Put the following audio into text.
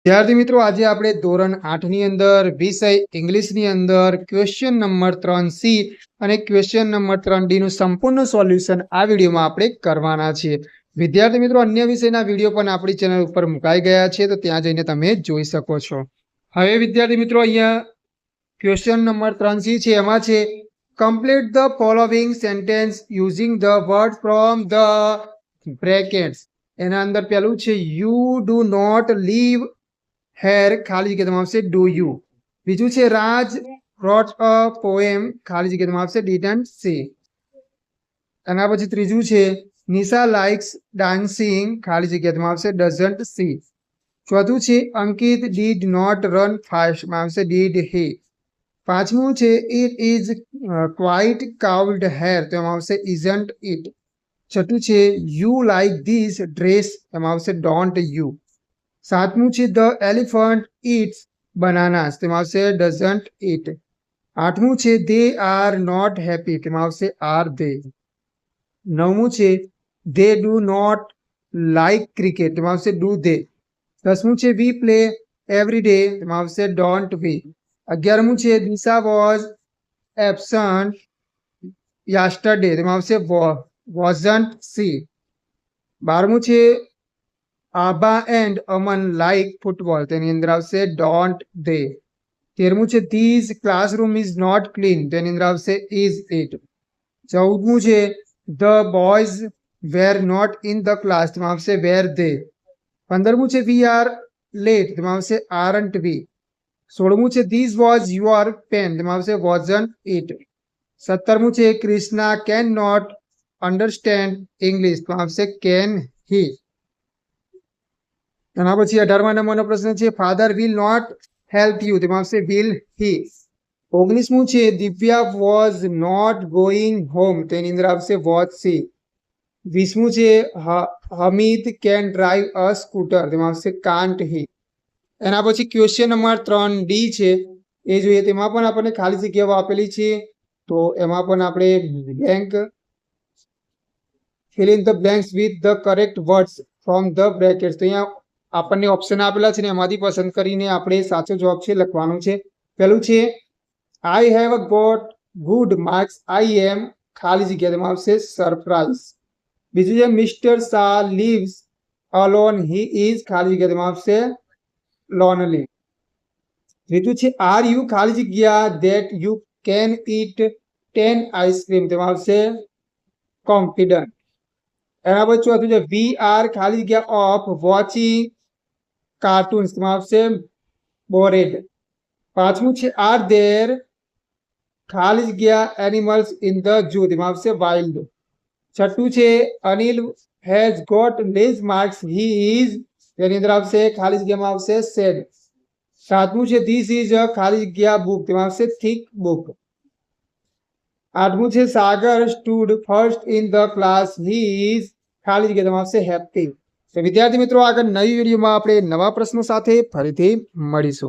વિદ્યાર્થી મિત્રો, આજે આપણે ધોરણ 8 ની અંદર વિષય ઇંગ્લિશની અંદર ક્વેશ્ચન નંબર 3C અને ક્વેશ્ચન નંબર 3D નું સંપૂર્ણ સોલ્યુશન આ વિડીયોમાં આપણે કરવાના છીએ. વિદ્યાર્થી મિત્રો, અન્ય વિષયના વિડીયો પણ આપણી ચેનલ ઉપર મુકાઈ ગયા છે, તો ત્યાં જઈને તમે જોઈ શકો છો. હવે વિદ્યાર્થી મિત્રો, અહીંયા ક્વેશ્ચન નંબર 3C છે, એમાં છે complete the following sentence using the word from the brackets. એના અંદર પહેલું છે you do not leave here, ખાલી જગ્યામાં આવશે ડુ યુ. બીજું છે રાજ રોટ અ પોએમ, ખાલી જગ્યામાં આવશે ડીડન્ટ સી. એના પછી ત્રીજું છે નિશા લાઇક્સ ડાન્સિંગ, ખાલી જગ્યામાં આવશે ડઝન્ટ સી. ચોથું છે અંકિત ડીડ નોટ રન ફાસ્ટ, માં આવશે ડીડ હી. પાંચમું છે ઇટ ઇઝ ક્વાઇટ કાઉલ્ડ હેર, તો એમાં આવશે ઇઝન્ટ ઇટ. છઠ્ઠું છે યુ લાઇક ધીસ ડ્રેસ, એમાં આવશે ડોન્ટ યુ. સાતમું છે ધ એલિફન્ટ ઇટ્સ બનાનાસ, તેમાં આવશે ડઝન્ટ ઇટ. આઠમું છે દે આર નોટ હેપી, તેમાં આવશે આર દે. નવમું છે they do not like cricket, તેમાં આવશે ડુ દે. દસમું છે વી પ્લે એવરી ડે, તેમાં આવશે ડોન્ટ વી. 11મું છે દિશા વોઝ એબસન્ટ યસ્ટરડે, તેમાં આવશે વોઝન્ટ સી. 12મું છે Abha and Aman like football, તેની અંદર આવશે ડોન્ટ દે. 13મું છે this classroom is not clean, તેની અંદર આવશે ઇઝ ઇટ. 14મું છે the boys were not in the class, તેમાં આવશે વેર ધે. 15મું છે વી આર લેટ, તેમાં આવશે આરન્ટ વી. 16મું છે ધીઝ વોઝ યોર પેન, તેમાં આવશે વોઝન્ટ ઇટ. 17મું છે Krishna can not understand English, તેમાં આવશે કેન હી. એના પછી 18મા નંબરનો પ્રશ્ન છે father will not help you, તેમાં આવશે વિલ હી. 19મું છે Divya was not going home, તેની અંદર આવશે વોઝ સી. 20મું છે Hamid can drive a scooter, તેમાં આવશે કાન્ટ હી. એના પછી ક્વેશ્ચન નંબર 3D છે, એ જોઈએ. તેમાં પણ આપણને ખાલી જગ્યાઓ આપેલી છે, તો એમાં પણ આપણે blank fill in the blanks with the correct words from the brackets. તો અહીંયા આપણને ઓપ્શન આપેલા છે ને એમાંથી પસંદ કરીને આપણે સાચો જવાબ છે લખવાનો છે. પહેલું છે I have got good marks, I am ખાલી જગ્યા, તેમાં આવશે સરપ્રાઈઝ. બીજું છે mister Shah lives alone, he is ખાલી જગ્યા, તેમાં આવશે લોનલી. ત્રીજું છે આર યુ ખાલી જગ્યા that you can it 10 ice cream, તેમાં આવશે કોન્ફિડન્ટ. એના પછી ચોથું છે વી આર ખાલી જગ્યા ઓફ વોચિંગ કાર્ટૂન્સ, તેમાં આવશે બોરેડ. પાંચમું છે આર ધેર ખાલી જગ્યા એનિમલ્સ ઇન ધ ઝૂ, તેમાં આવશે વાઇલ્ડ. છઠ્ઠું છે Anil has got less marks, he is, તેની અંદર આવશે ખાલી જગ્યામાં આવશે સેડ. સાતમું છે ધીસ ઇઝ અ ખાલી જગ્યા બુક, તેમાં આવશે થીક બુક. આઠમું છે Sagar stood first in the class, he is ખાલી જગ્યા, તેમાં આવશે હેપી. તો વિદ્યાર્થી મિત્રો, આગળ નવી વિડીયોમાં આપણે નવા પ્રશ્નો સાથે ફરીથી મળીશું.